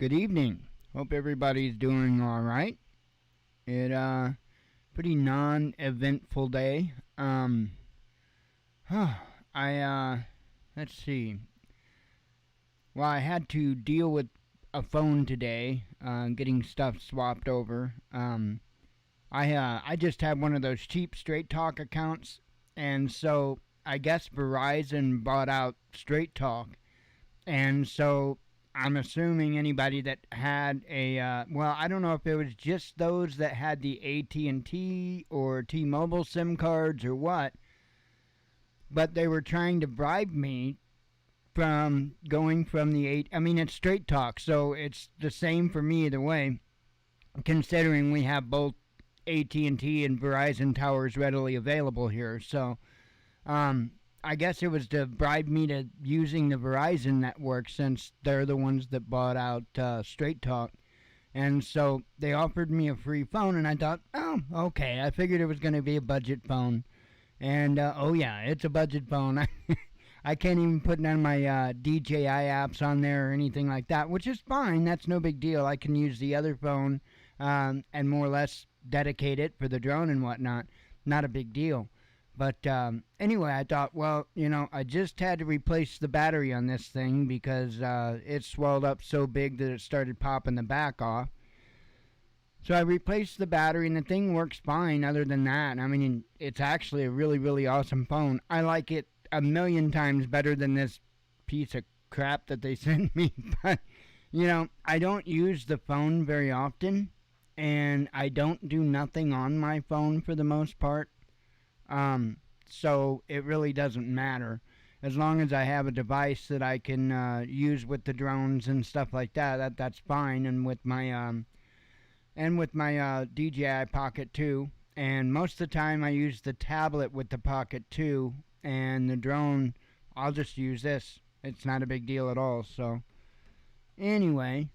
Good evening. Hope everybody's doing all right. Pretty non-eventful day. I let's see. Well, I had to deal with a phone today, getting stuff swapped over. I just had one of those cheap Straight Talk accounts, and so I guess Verizon bought out Straight Talk, and so I'm assuming anybody that had I don't know if it was just those that had the AT&T or T-Mobile SIM cards or what, but they were trying to bribe me from going from it's Straight Talk, so it's the same for me either way, considering we have both AT&T and Verizon towers readily available here. So, I guess it was to bribe me to using the Verizon network since they're the ones that bought out Straight Talk. And so they offered me a free phone, and I thought, oh, okay. I figured it was going to be a budget phone. And, oh, yeah, it's a budget phone. I can't even put none of my DJI apps on there or anything like that, which is fine. That's no big deal. I can use the other phone and more or less dedicate it for the drone and whatnot. Not a big deal. But anyway, I thought, well, I just had to replace the battery on this thing because it swelled up so big that it started popping the back off. So I replaced the battery, and the thing works fine other than that. I mean, it's actually a really, really awesome phone. I like it a million times better than this piece of crap that they sent me. But, I don't use the phone very often, and I don't do nothing on my phone for the most part. So it really doesn't matter. As long as I have a device that I can use with the drones and stuff like that, that's fine. And with my DJI Pocket 2, and most of the time I use the tablet with the Pocket 2, and the drone, I'll just use this. It's not a big deal at all. So anyway,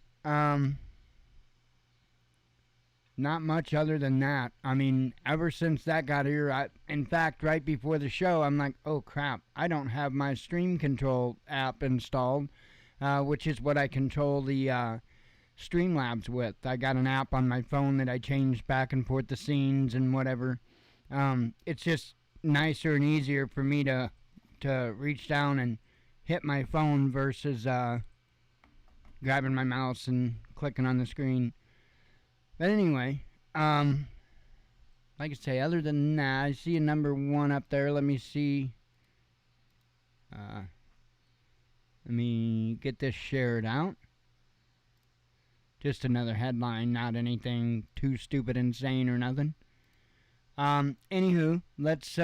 not much other than that. I mean, ever since that got here, in fact, right before the show, I'm like, oh crap, I don't have my Stream Control app installed, which is what I control the Streamlabs with. I got an app on my phone that I change back and forth the scenes and whatever. It's just nicer and easier for me to reach down and hit my phone versus grabbing my mouse and clicking on the screen. But anyway, like I say, other than that, I see a number 1 up there. Let me see. Let me get this shared out. Just another headline, not anything too stupid, insane, or nothing. Anywho, let's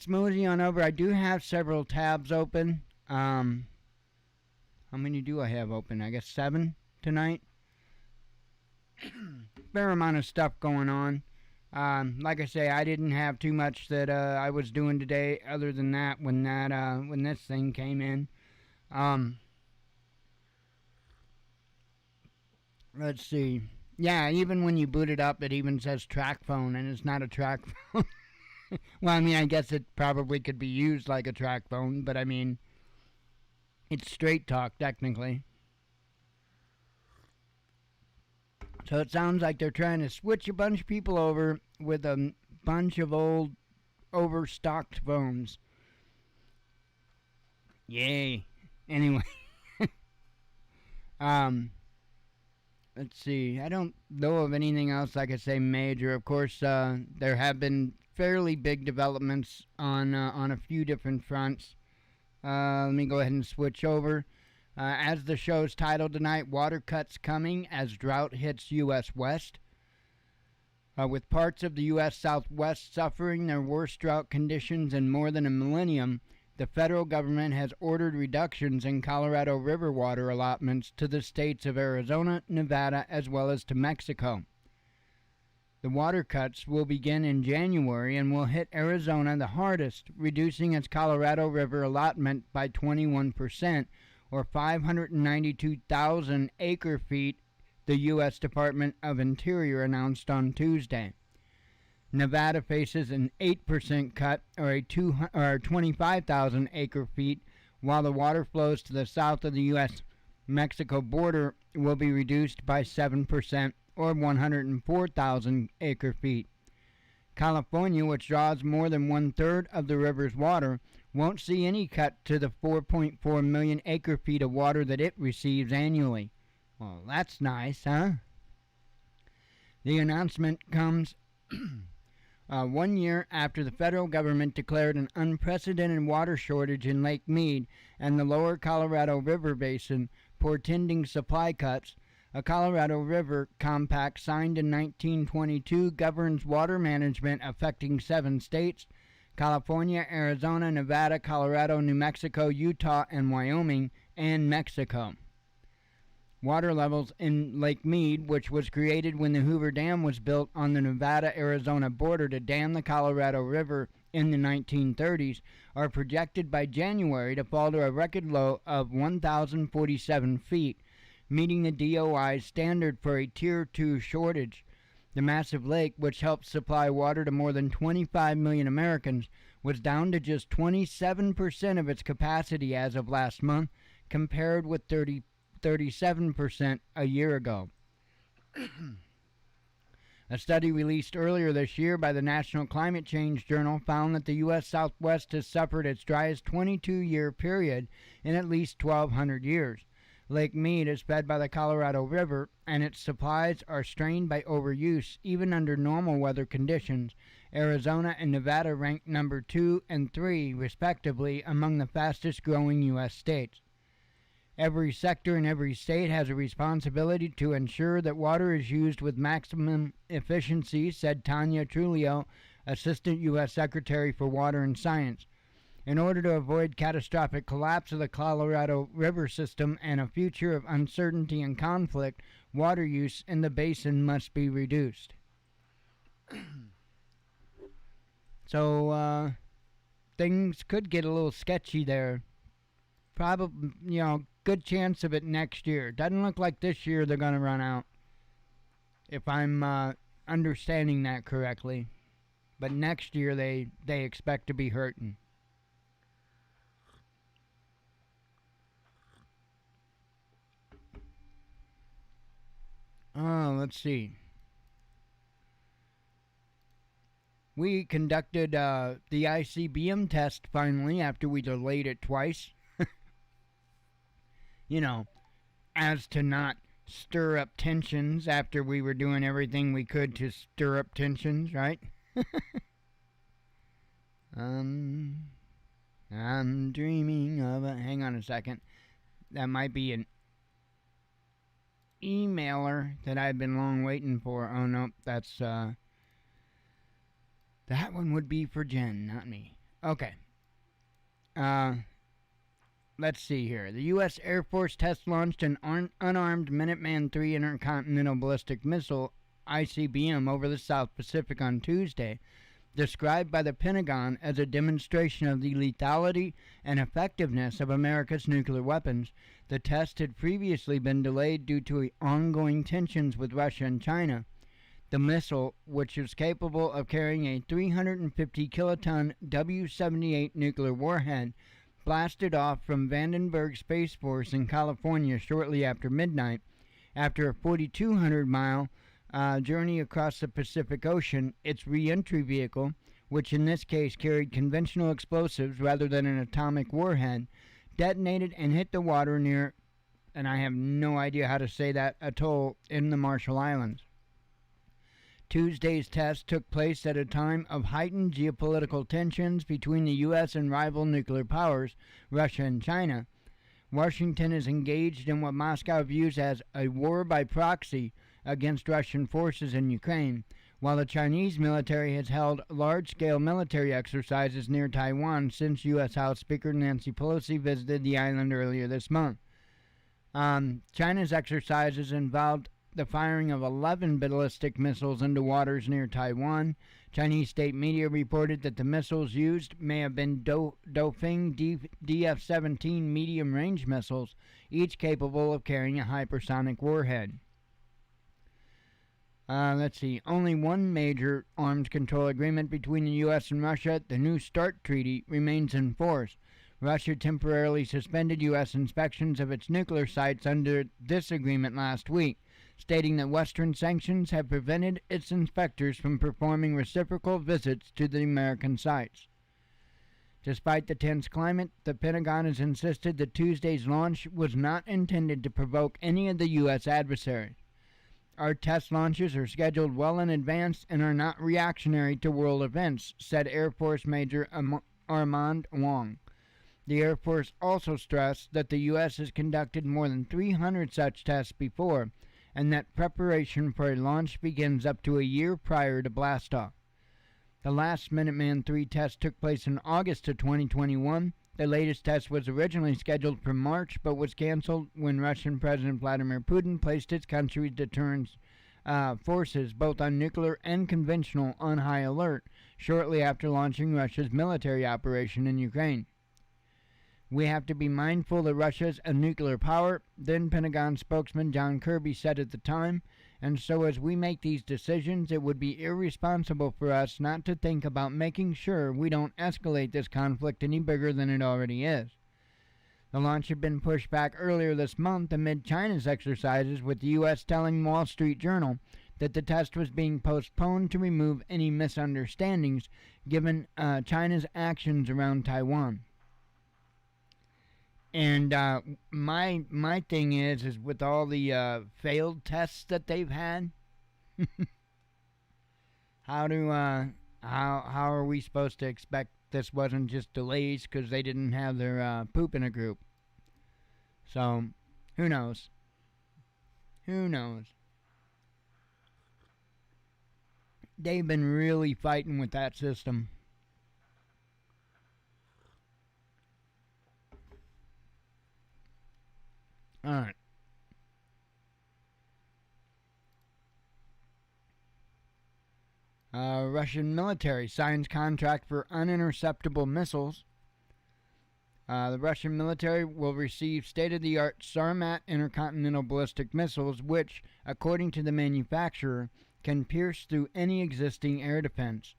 mosey on over. I do have several tabs open. How many do I have open? I guess 7 tonight. Fair amount of stuff going on. Like I say, I didn't have too much that I was doing today other than that when this thing came in. Let's see. Yeah, even when you boot it up, it even says track phone, and it's not a track phone. Well, I mean, I guess it probably could be used like a track phone, but I mean, it's Straight Talk technically. So it sounds like they're trying to switch a bunch of people over with a bunch of old, overstocked phones. Yay. Anyway. Let's see. I don't know of anything else, like I say, major. Of course, there have been fairly big developments on a few different fronts. Let me go ahead and switch over. As the show's titled tonight, water cuts coming as drought hits U.S. West. With parts of the U.S. Southwest suffering their worst drought conditions in more than a millennium, the federal government has ordered reductions in Colorado River water allotments to the states of Arizona, Nevada, as well as to Mexico. The water cuts will begin in January and will hit Arizona the hardest, reducing its Colorado River allotment by 21%, or 592,000 acre-feet, the U.S. Department of Interior announced on Tuesday. Nevada faces an 8% cut, or 25,000 acre-feet, while the water flows to the south of the U.S. Mexico border will be reduced by 7% or 104,000 acre feet. California, which draws more than one-third of the river's water, won't see any cut to the 4.4 million acre feet of water that it receives annually. Well, that's nice, huh? The announcement comes 1 year after the federal government declared an unprecedented water shortage in Lake Mead and the lower Colorado River Basin, portending supply cuts. A Colorado River Compact signed in 1922 governs water management affecting 7 states: California, Arizona, Nevada, Colorado, New Mexico, Utah, and Wyoming, and Mexico. Water levels in Lake Mead, which was created when the Hoover Dam was built on the Nevada-Arizona border to dam the Colorado River in the 1930s, are projected by January to fall to a record low of 1,047 feet, meeting the DOI's standard for a Tier 2 shortage. The massive lake, which helps supply water to more than 25 million Americans, was down to just 27% of its capacity as of last month, compared with 37% a year ago. A study released earlier this year by the National Climate Change Journal found that the U.S. Southwest has suffered its driest 22-year period in at least 1,200 years. Lake Mead is fed by the Colorado River, and its supplies are strained by overuse, even under normal weather conditions. Arizona and Nevada rank number 2 and 3, respectively, among the fastest-growing U.S. states. Every sector in every state has a responsibility to ensure that water is used with maximum efficiency, said Tanya Trulio, Assistant U.S. Secretary for Water and Science. In order to avoid catastrophic collapse of the Colorado River system and a future of uncertainty and conflict, water use in the basin must be reduced. So, things could get a little sketchy there. Probably, good chance of it next year. Doesn't look like this year they're going to run out, if I'm understanding that correctly. But next year they expect to be hurting. Let's see. We conducted the ICBM test finally after we delayed it twice. As to not stir up tensions after we were doing everything we could to stir up tensions, right? I'm dreaming of a... Hang on a second. That might be an emailer that I've been long waiting for. Oh, no, that's, that one would be for Jen, not me. Okay. Let's see here. The U.S. Air Force test launched an unarmed Minuteman III intercontinental ballistic missile, ICBM, over the South Pacific on Tuesday, described by the Pentagon as a demonstration of the lethality and effectiveness of America's nuclear weapons. The test had previously been delayed due to ongoing tensions with Russia and China. The missile, which is capable of carrying a 350-kiloton W-78 nuclear warhead, blasted off from Vandenberg Space Force in California shortly after midnight. After a 4,200-mile journey across the Pacific Ocean, its re-entry vehicle, which in this case carried conventional explosives rather than an atomic warhead, detonated and hit the water near, and I have no idea how to say that, atoll in the Marshall Islands. Tuesday's test took place at a time of heightened geopolitical tensions between the U.S. and rival nuclear powers, Russia and China. Washington is engaged in what Moscow views as a war by proxy against Russian forces in Ukraine, while the Chinese military has held large-scale military exercises near Taiwan since U.S. House Speaker Nancy Pelosi visited the island earlier this month. China's exercises involved the firing of 11 ballistic missiles into waters near Taiwan. Chinese state media reported that the missiles used may have been Dongfeng DF-17 medium-range missiles, each capable of carrying a hypersonic warhead. Let's see. Only one major arms control agreement between the U.S. and Russia, the New START Treaty, remains in force. Russia temporarily suspended U.S. inspections of its nuclear sites under this agreement last week, stating that Western sanctions have prevented its inspectors from performing reciprocal visits to the American sites. Despite the tense climate, the Pentagon has insisted that Tuesday's launch was not intended to provoke any of the U.S. adversaries. Our test launches are scheduled well in advance and are not reactionary to world events, said Air Force Major Armand Wong. The Air Force also stressed that the U.S. has conducted more than 300 such tests before, and that preparation for a launch begins up to a year prior to blastoff. The last Minuteman III test took place in August of 2021. The latest test was originally scheduled for March, but was canceled when Russian President Vladimir Putin placed his country's deterrence forces, both on nuclear and conventional, on high alert shortly after launching Russia's military operation in Ukraine. We have to be mindful that Russia is a nuclear power, then Pentagon spokesman John Kirby said at the time, and so as we make these decisions, it would be irresponsible for us not to think about making sure we don't escalate this conflict any bigger than it already is. The launch had been pushed back earlier this month amid China's exercises, with the U.S. telling Wall Street Journal that the test was being postponed to remove any misunderstandings given China's actions around Taiwan. And my thing is with all the failed tests that they've had, how are we supposed to expect this wasn't just delays because they didn't have their poop in a group? So, who knows? Who knows? They've been really fighting with that system. All right. Russian military signs contract for uninterceptable missiles. The Russian military will receive state-of-the-art Sarmat intercontinental ballistic missiles, which, according to the manufacturer, can pierce through any existing air defense.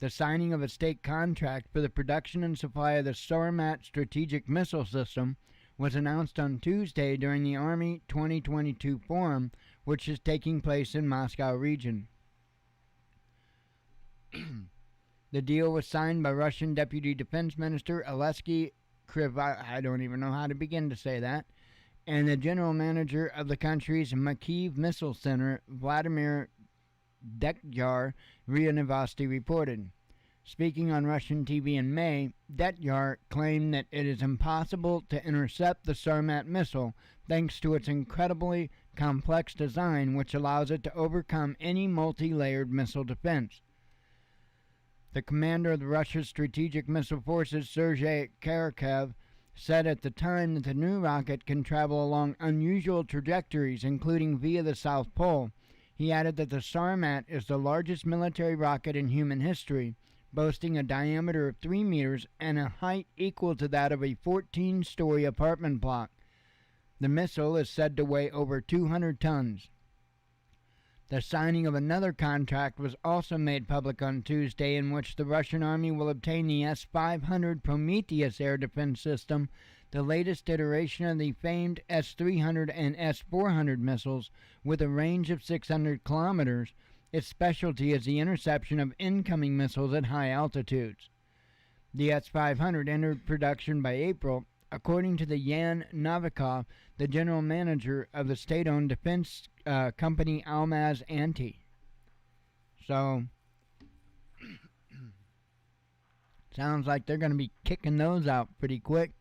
The signing of a state contract for the production and supply of the Sarmat strategic missile system was announced on Tuesday during the Army 2022 Forum, which is taking place in Moscow region. The deal was signed by Russian Deputy Defense Minister Alexei I don't even know how to begin to say that, and the general manager of the country's Makiv Missile Center, Vladimir Detyar, RIA Novosti reported. Speaking on Russian TV in May, Detyar claimed that it is impossible to intercept the Sarmat missile thanks to its incredibly complex design, which allows it to overcome any multi-layered missile defense. The commander of the Russia's Strategic Missile Forces, Sergei Karakev, said at the time that the new rocket can travel along unusual trajectories, including via the South Pole. He added that the Sarmat is the largest military rocket in human history, boasting a diameter of 3 meters and a height equal to that of a 14-story apartment block. The missile is said to weigh over 200 tons. The signing of another contract was also made public on Tuesday, in which the Russian Army will obtain the S-500 Prometheus air defense system, the latest iteration of the famed S-300 and S-400 missiles, with a range of 600 kilometers. Its specialty is the interception of incoming missiles at high altitudes. The S-500 entered production by April, according to the Yan Novikov, the general manager of the state-owned defense company Almaz Anti. So, sounds like they're going to be kicking those out pretty quick.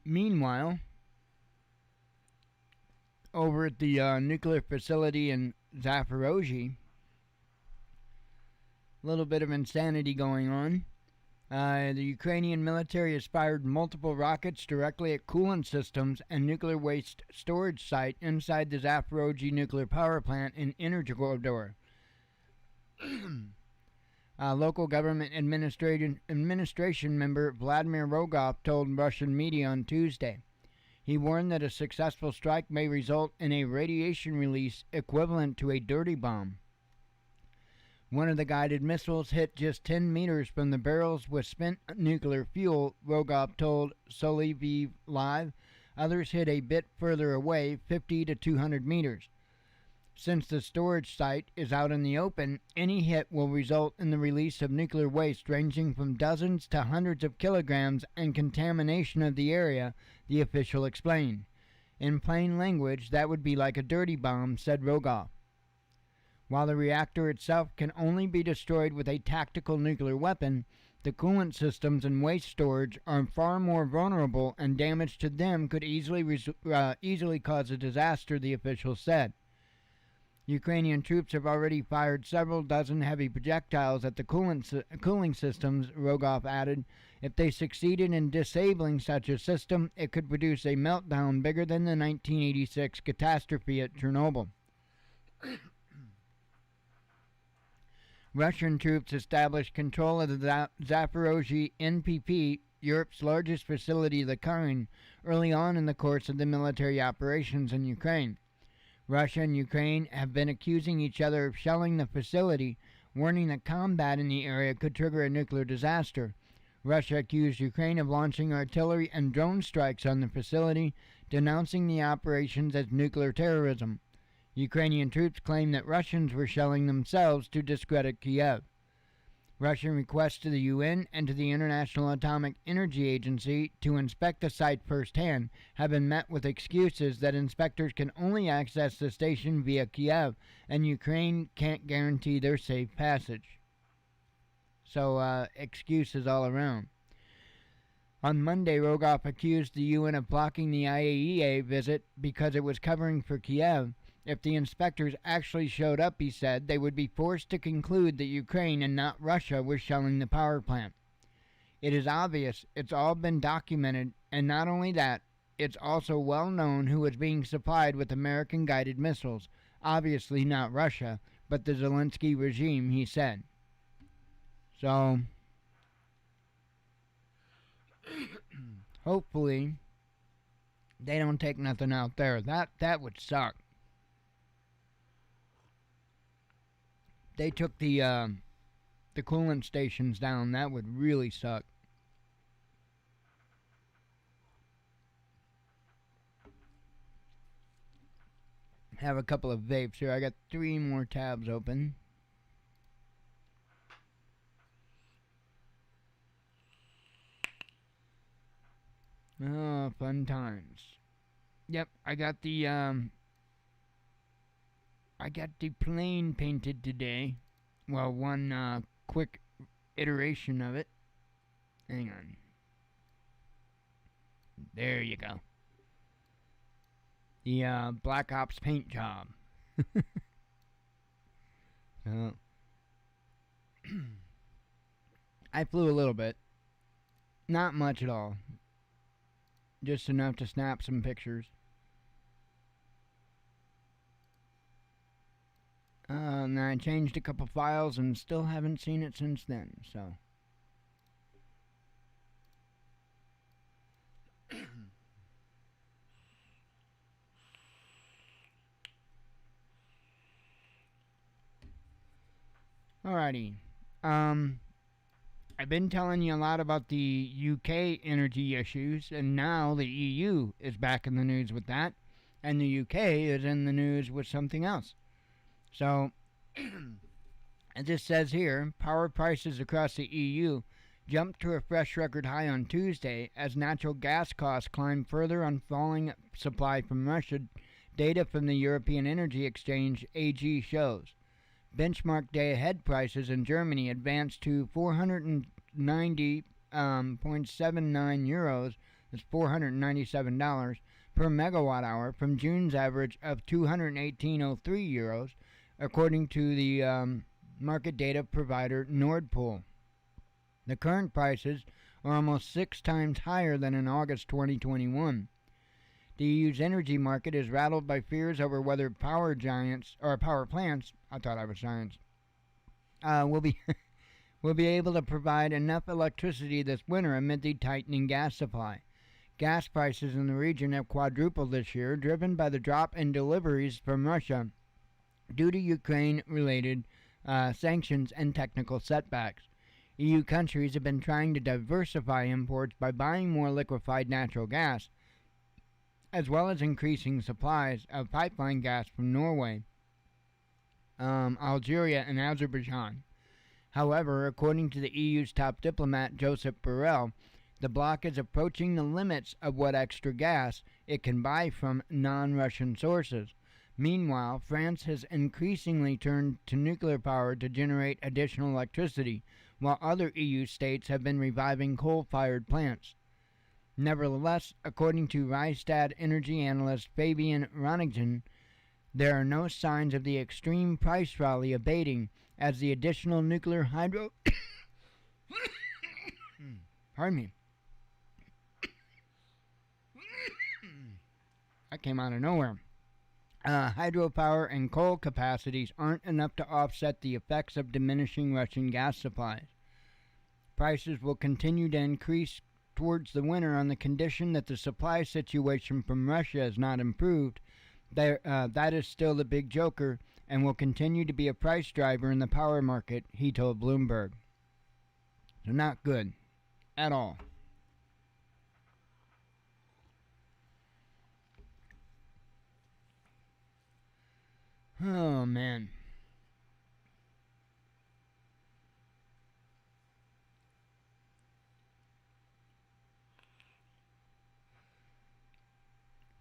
Meanwhile, over at the nuclear facility in Zaporozhye, a little bit of insanity going on. The Ukrainian military has fired multiple rockets directly at coolant systems and nuclear waste storage site inside the Zaporozhye nuclear power plant in Energodar. Local government administration member Vladimir Rogov told Russian media on Tuesday. He warned that a successful strike may result in a radiation release equivalent to a dirty bomb. One of the guided missiles hit just 10 meters from the barrels with spent nuclear fuel, Rogov told Soliviv Live. Others hit a bit further away, 50 to 200 meters. Since the storage site is out in the open, any hit will result in the release of nuclear waste ranging from dozens to hundreds of kilograms and contamination of the area, the official explained. In plain language, that would be like a dirty bomb, said Rogov. While the reactor itself can only be destroyed with a tactical nuclear weapon, the coolant systems and waste storage are far more vulnerable, and damage to them could easily cause a disaster, the official said. Ukrainian troops have already fired several dozen heavy projectiles at the cooling systems, Rogov added. If they succeeded in disabling such a system, it could produce a meltdown bigger than the 1986 catastrophe at Chernobyl. Russian troops established control of the Zaporozhye NPP, Europe's largest facility, the kind, early on in the course of the military operations in Ukraine. Russia and Ukraine have been accusing each other of shelling the facility, warning that combat in the area could trigger a nuclear disaster. Russia accused Ukraine of launching artillery and drone strikes on the facility, denouncing the operations as nuclear terrorism. Ukrainian troops claim that Russians were shelling themselves to discredit Kiev. Russian requests to the UN and to the International Atomic Energy Agency to inspect the site firsthand have been met with excuses that inspectors can only access the station via Kiev, and Ukraine can't guarantee their safe passage. So, excuses all around. On Monday, Rogov accused the UN of blocking the IAEA visit because it was covering for Kiev. If the inspectors actually showed up, he said, they would be forced to conclude that Ukraine and not Russia was shelling the power plant. It is obvious, it's all been documented, and not only that, it's also well known who was being supplied with American-guided missiles. Obviously not Russia, but the Zelensky regime, he said. So, hopefully, they don't take nothing out there. That would suck. They took the coolant stations down. That would really suck. Have a couple of vapes here. I got 3 more tabs open. Oh, fun times. Yep, I got the plane painted today. Well, one quick iteration of it. Hang on. There you go. The Black Ops paint job. So, I flew a little bit. Not much at all. Just enough to snap some pictures. And I changed a couple files and still haven't seen it since then, so. Alrighty. I've been telling you a lot about the UK energy issues, and now the EU is back in the news with that, and the UK is in the news with something else. So, as it says here, power prices across the EU jumped to a fresh record high on Tuesday as natural gas costs climbed further on falling supply from Russia, data from the European Energy Exchange AG shows. Benchmark day-ahead prices in Germany advanced to 490.79 euros, that's $497 per megawatt hour, from June's average of 218.03 euros, according to the market data provider Nord Pool. The current prices are almost 6 times higher than in August 2021. The EU's energy market is rattled by fears over whether power plants, I thought I was giants, will be able to provide enough electricity this winter amid the tightening gas supply. Gas prices in the region have quadrupled this year, driven by the drop in deliveries from Russia due to Ukraine-related sanctions and technical setbacks. EU countries have been trying to diversify imports by buying more liquefied natural gas, as well as increasing supplies of pipeline gas from Norway, Algeria, and Azerbaijan. However, according to the EU's top diplomat Josep Borrell, the bloc is approaching the limits of what extra gas it can buy from non-Russian sources. Meanwhile, France has increasingly turned to nuclear power to generate additional electricity, while other EU states have been reviving coal-fired plants. Nevertheless, according to Rystad energy analyst Fabian Ronigen, there are no signs of the extreme price rally abating as the additional nuclear hydro pardon me. That came out of nowhere. Hydropower and coal capacities aren't enough to offset the effects of diminishing Russian gas supplies. Prices will continue to increase towards the winter on the condition that the supply situation from Russia is not improved. That is still the big joker and will continue to be a price driver in the power market, he told Bloomberg. So not good at all. Oh, man.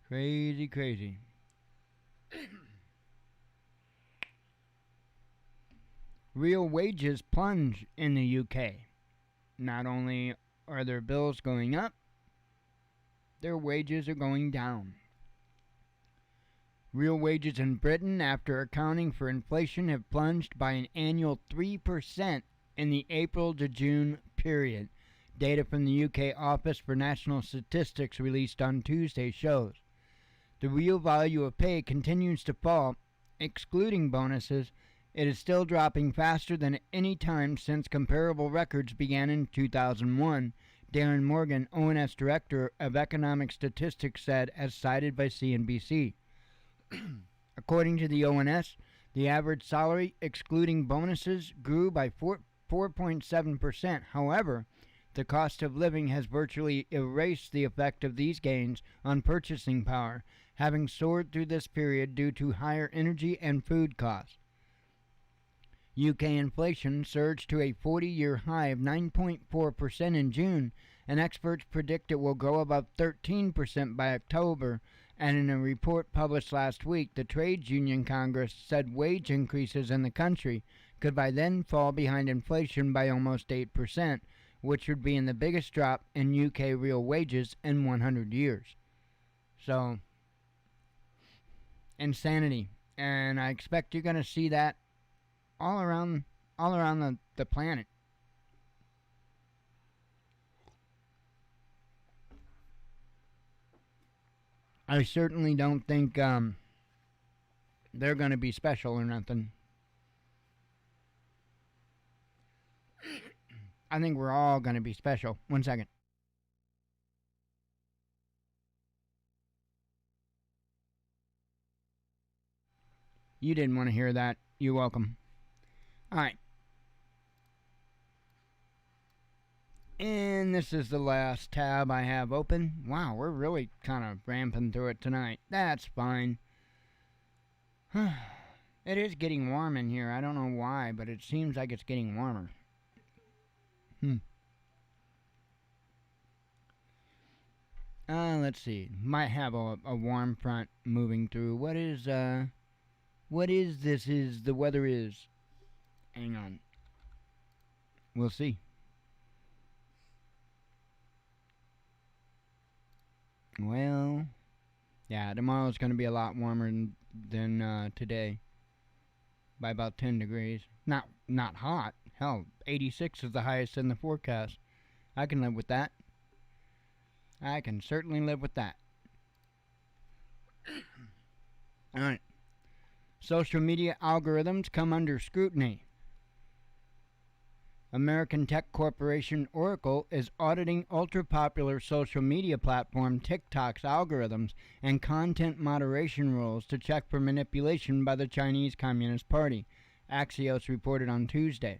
Crazy, crazy. Real wages plunge in the UK. Not only are their bills going up, their wages are going down. Real wages in Britain, after accounting for inflation, have plunged by an annual 3% in the April to June period. Data from the UK Office for National Statistics released on Tuesday shows. The real value of pay continues to fall, excluding bonuses. It is still dropping faster than any time since comparable records began in 2001, Darren Morgan, ONS Director of Economic Statistics, said, as cited by CNBC. According to the ONS, the average salary, excluding bonuses, grew by 4.7%. However, the cost of living has virtually erased the effect of these gains on purchasing power, having soared through this period due to higher energy and food costs. UK inflation surged to a 40-year high of 9.4% in June, and experts predict it will go above 13% by October. And in a report published last week, the Trades Union Congress said wage increases in the country could by then fall behind inflation by almost 8%, which would be in the biggest drop in UK real wages in 100 years. So, insanity. And I expect you're going to see that all around the planet. I certainly don't think they're going to be special or nothing. I think we're all going to be special. 1 second. You didn't want to hear that. You're welcome. Alright. And this is the last tab I have open. Wow, we're really kind of ramping through it tonight. That's fine. It is getting warm in here. I don't know why, but it seems like it's getting warmer. Let's see. Might have a warm front moving through. What is this? Is the weather is? Hang on. We'll see. Well, yeah, tomorrow's going to be a lot warmer than today. By about 10 degrees. Not hot. Hell, 86 is the highest in the forecast. I can live with that. I can certainly live with that. Alright. Social media algorithms come under scrutiny. American tech corporation Oracle is auditing ultra-popular social media platform TikTok's algorithms and content moderation rules to check for manipulation by the Chinese Communist Party, Axios reported on Tuesday.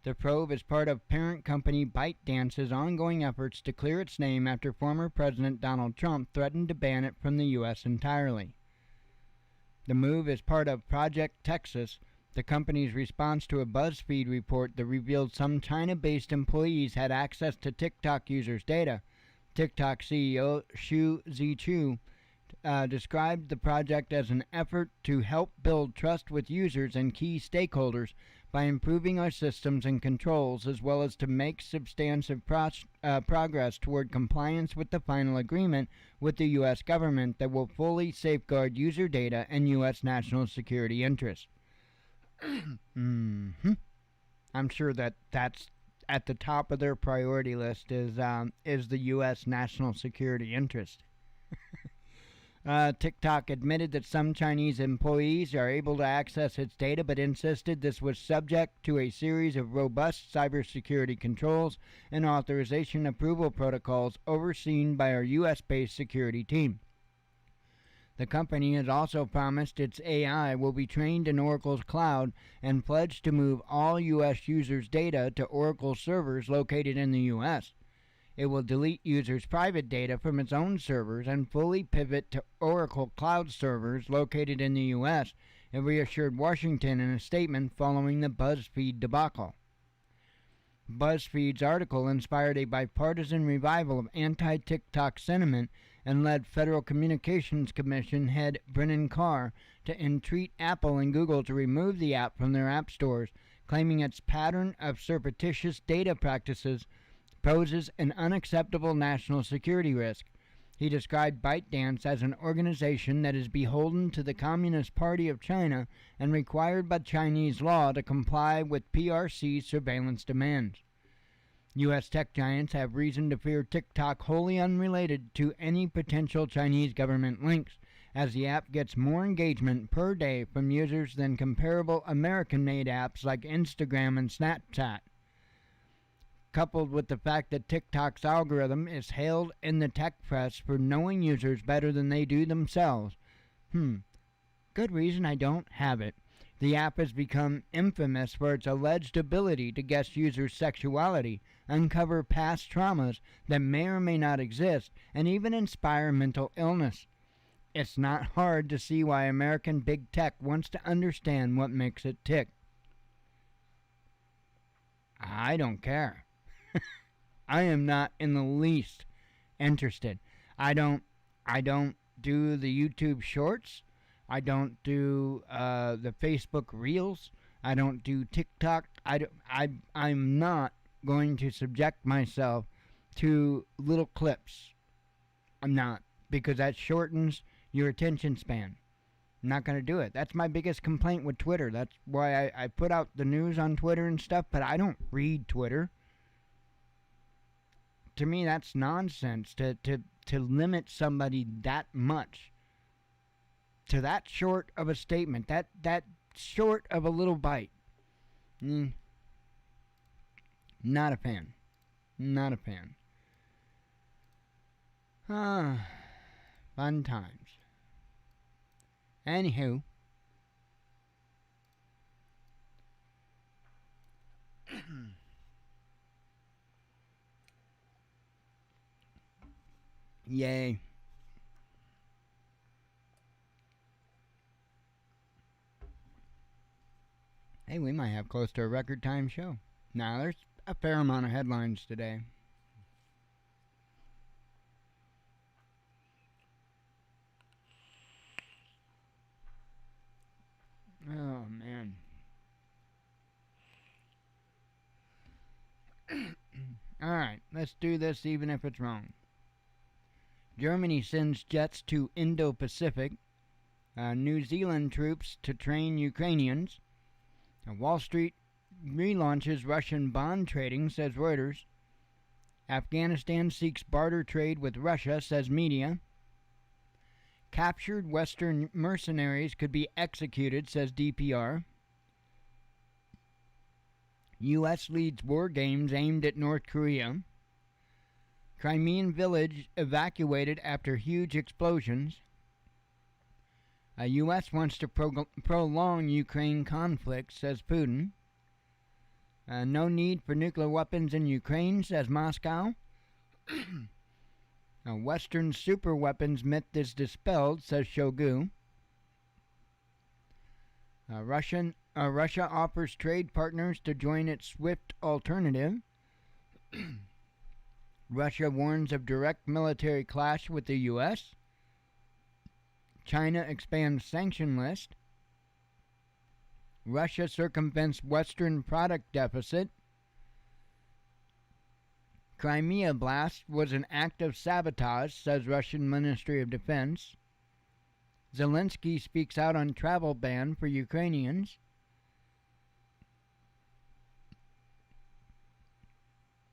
The probe is part of parent company ByteDance's ongoing efforts to clear its name after former President Donald Trump threatened to ban it from the U.S. entirely. The move is part of Project Texas, the company's response to a BuzzFeed report that revealed some China-based employees had access to TikTok users' data. TikTok CEO Xu Zichu described the project as an effort to help build trust with users and key stakeholders by improving our systems and controls, as well as to make substantive progress toward compliance with the final agreement with the U.S. government that will fully safeguard user data and U.S. national security interests. I'm sure that's at the top of their priority list is the U.S. national security interest. TikTok admitted that some Chinese employees are able to access its data, but insisted this was subject to a series of robust cybersecurity controls and authorization approval protocols overseen by our U.S.-based security team. The company has also promised its AI will be trained in Oracle's cloud and pledged to move all U.S. users' data to Oracle servers located in the U.S. It will delete users' private data from its own servers and fully pivot to Oracle Cloud servers located in the U.S., it reassured Washington in a statement following the BuzzFeed debacle. BuzzFeed's article inspired a bipartisan revival of anti-TikTok sentiment and led Federal Communications Commission head Brennan Carr to entreat Apple and Google to remove the app from their app stores, claiming its pattern of surreptitious data practices poses an unacceptable national security risk. He described ByteDance as an organization that is beholden to the Communist Party of China and required by Chinese law to comply with PRC surveillance demands. U.S. tech giants have reason to fear TikTok wholly unrelated to any potential Chinese government links, as the app gets more engagement per day from users than comparable American-made apps like Instagram and Snapchat. Coupled with the fact that TikTok's algorithm is hailed in the tech press for knowing users better than they do themselves. Good reason I don't have it. The app has become infamous for its alleged ability to guess users' sexuality, uncover past traumas that may or may not exist, and even inspire mental illness. It's not hard to see why American big tech wants to understand what makes it tick. I don't care. I am not in the least interested. I don't do the YouTube Shorts. I don't do the Facebook Reels. I don't do TikTok. I'm not going to subject myself to little clips. I'm not, because that shortens your attention span. I'm not going to do it. That's my biggest complaint with Twitter. That's why I put out the news on Twitter and stuff, but I don't read Twitter. To me, that's nonsense to limit somebody that much to that short of a statement, that short of a little bite. Not a fan. Not a fan. Fun times. Anywho. Yay. Hey, we might have close to a record time show. Now, there's a fair amount of headlines today. Oh, man. Alright, let's do this even if it's wrong. Germany sends jets to Indo-Pacific. New Zealand troops to train Ukrainians. Wall Street relaunches Russian bond trading, says Reuters. Afghanistan seeks barter trade with Russia, says media. Captured Western mercenaries could be executed, says DPR. U.S. leads war games aimed at North Korea. Crimean village evacuated after huge explosions. U.S. wants to prolong Ukraine conflict, says Putin. No need for nuclear weapons in Ukraine, says Moscow. Western superweapons myth is dispelled, says Shoigu. Russia offers trade partners to join its SWIFT alternative. Russia warns of direct military clash with the U.S. China expands sanction list. Russia circumvents Western product deficit. Crimea blast was an act of sabotage, says Russian Ministry of Defense. Zelensky speaks out on travel ban for Ukrainians.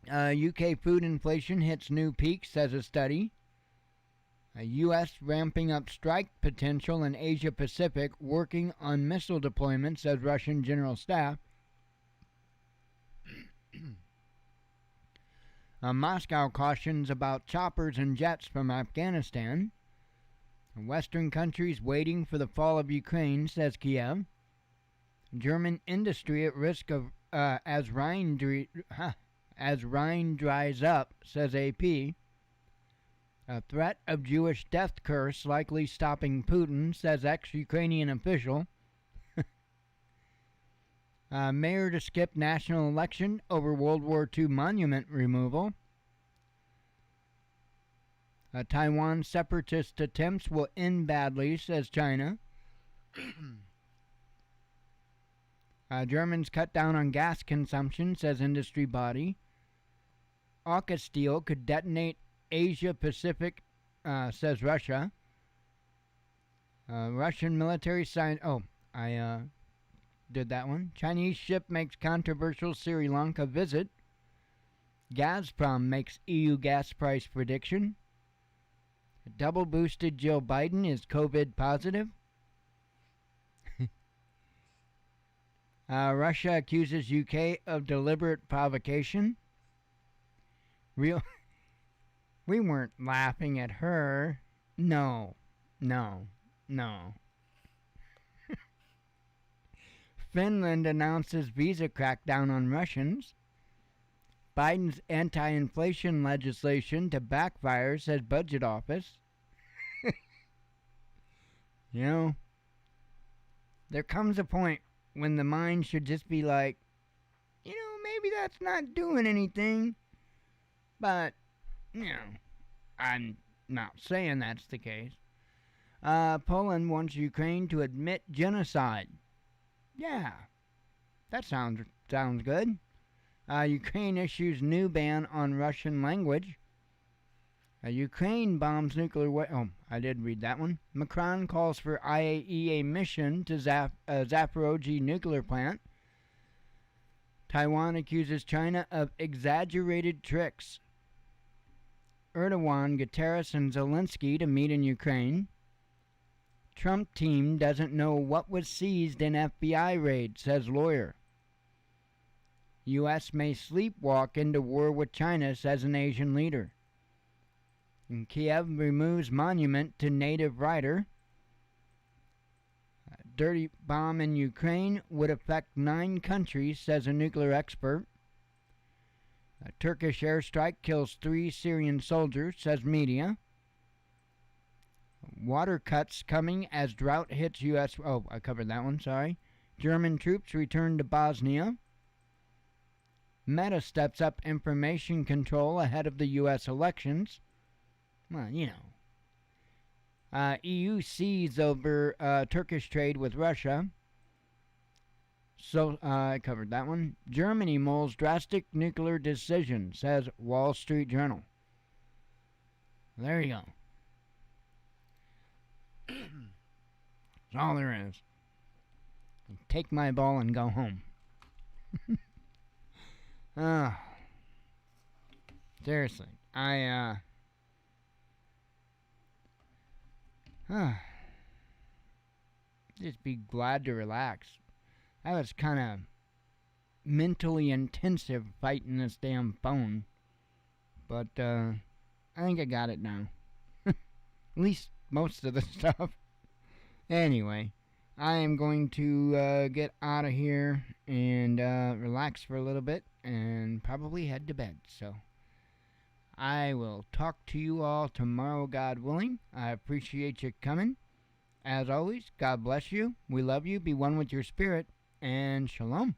UK food inflation hits new peak, says a study. U.S. ramping up strike potential in Asia Pacific, working on missile deployment, says Russian General Staff. Moscow cautions about choppers and jets from Afghanistan. Western countries waiting for the fall of Ukraine, says Kiev. German industry at risk of as Rhine dries up, says AP. A threat of Jewish death curse likely stopping Putin, says ex-Ukrainian official. Mayor to skip national election over World War II monument removal. Taiwan separatist attempts will end badly, says China. Germans cut down on gas consumption, says industry body. AUKUS steel could detonate Asia Pacific, says Russia. Russian military sign. Oh, I did that one. Chinese ship makes controversial Sri Lanka visit. Gazprom makes EU gas price prediction. Double boosted Joe Biden is COVID positive. Russia accuses UK of deliberate provocation. We weren't laughing at her. No. Finland announces visa crackdown on Russians. Biden's anti-inflation legislation to backfire, says budget office. There comes a point when the mind should just be like, maybe that's not doing anything. But, I'm not saying that's the case. Poland wants Ukraine to admit genocide. Yeah, that sounds good. Ukraine issues new ban on Russian language. Ukraine bombs nuclear oh, I did read that one. Macron calls for IAEA mission to Zaporozhye nuclear plant. Taiwan accuses China of exaggerated tricks. Erdogan, Guterres, and Zelensky to meet in Ukraine. Trump team doesn't know what was seized in FBI raid, says lawyer. U.S. may sleepwalk into war with China, says an Asian leader. And Kiev removes monument to native writer. Dirty bomb in Ukraine would affect 9 countries, says a nuclear expert. A Turkish airstrike kills 3 Syrian soldiers, says media. Water cuts coming as drought hits U.S. Oh, I covered that one, sorry. German troops return to Bosnia. Meta steps up information control ahead of the U.S. elections. Well, EU sees over Turkish trade with Russia. So, I covered that one. Germany mulls drastic nuclear decision, says Wall Street Journal. There you go. That's all there is. Take my ball and go home. Seriously, just be glad to relax. I was kind of mentally intensive fighting this damn phone, but I think I got it now. At least most of the stuff. Anyway, I am going to get out of here and relax for a little bit and probably head to bed. So I will talk to you all tomorrow, God willing. I appreciate you coming. As always, God bless you. We love you. Be one with your spirit. And shalom.